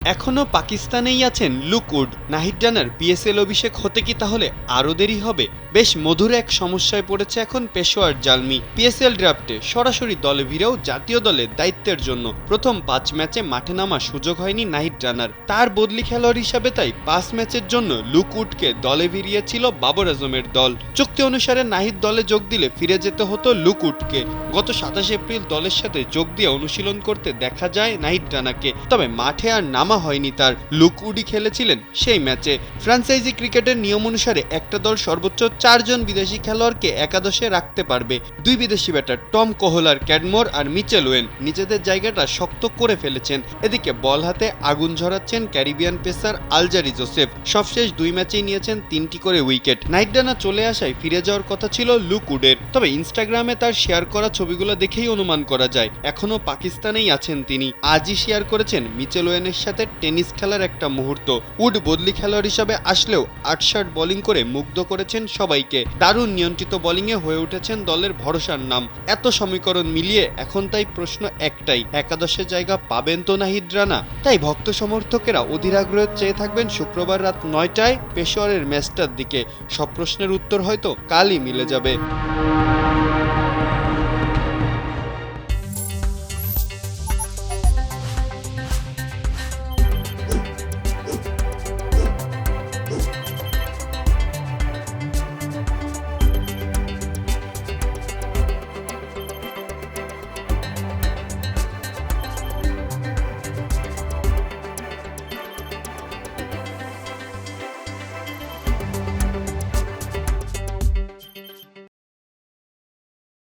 এখনো পাকিস্তানেই আছেন look would. Nahid runner PSL অভিষেক হতে কি তাহলে আরও দেরি হবে? বেশ মধুর এক সমস্যায় পড়েছে এখন পেশোয়ার জালমি। পিএসএল ড্রাফটে সরাসরি দলে ভিড়েও জাতীয় দলে দায়িত্বের জন্য প্রথম 5 ম্যাচে মাঠে নামার সুযোগ হয়নি নাহিদ রানার। তার বদলি খেলোয়াড় হিসাবে তাই 5 ম্যাচের জন্য লুক উডকে দলে ভিড়িয়েছিল বাবর আজমের দল। চুক্তি অনুসারে নাহিদ দলে যোগ দিলে ফিরে যেতে হতো লুক উডকে। গত 27 এপ্রিল দলের সাথে যোগ দিয়ে অনুশীলন করতে দেখা যায় নাহিদ রানাকে, তবে মাঠে আর নামা হয়নি তার। লুক উডই খেলেছিলেন সেই ম্যাচে। ফ্র্যাঞ্চাইজি ক্রিকেটের নিয়ম অনুসারে একটা দল সর্বোচ্চ 4 জন বিদেশি খেলোয়াড়কে একাদশে রাখতে পারবে। 2 বিদেশি batter Tom কোহলার, ক্যাডমোর R Mitchell when নিজেদের জায়গাটা শক্ত করে ফেলেছেন। এদিকে বল হাতে আগুন ঝরাচ্ছেন ক্যারিবিয়ান পেসার আলজারি জোসেফ। সবশেষ 2 ম্যাচেই নিয়েছেন 3টি করে উইকেট। নাহিদ রানা চলে আসায় ফিরে যাওয়ার কথা ছিল লুক উডের, তবে ইনস্টাগ্রামে তার শেয়ার করা ছবিগুলো দেখেই অনুমান করা যায় এখনো পাকিস্তানেই আছেন তিনি। আজই শেয়ার করেছেন মিচেল ওয়েনের সাথে টেনিস খেলার একটা মুহূর্ত। উড বদলি খেলোয়াড় হিসাবে আসলেও 8 বোলিং করে মুগ্ধ করেছেন সবাইকে। দারুণ নিয়ন্ত্রিত বোলিংয়ে হয়ে উঠেছেন দলের ভরসার নাম। এত সমীকরণ মিলিয়ে এখন তাই প্রশ্ন একটাই, একাদশে জায়গা পাবেন তো নাহিদ রানা? তাই ভক্ত সমর্থকেরা অধীর আগ্রহে চেয়ে থাকবেন শুক্রবার রাত 9টায় পেশোয়ারের ম্যাচটার দিকে। সব প্রশ্নের উত্তর হয়তো কালই মিলে যাবে।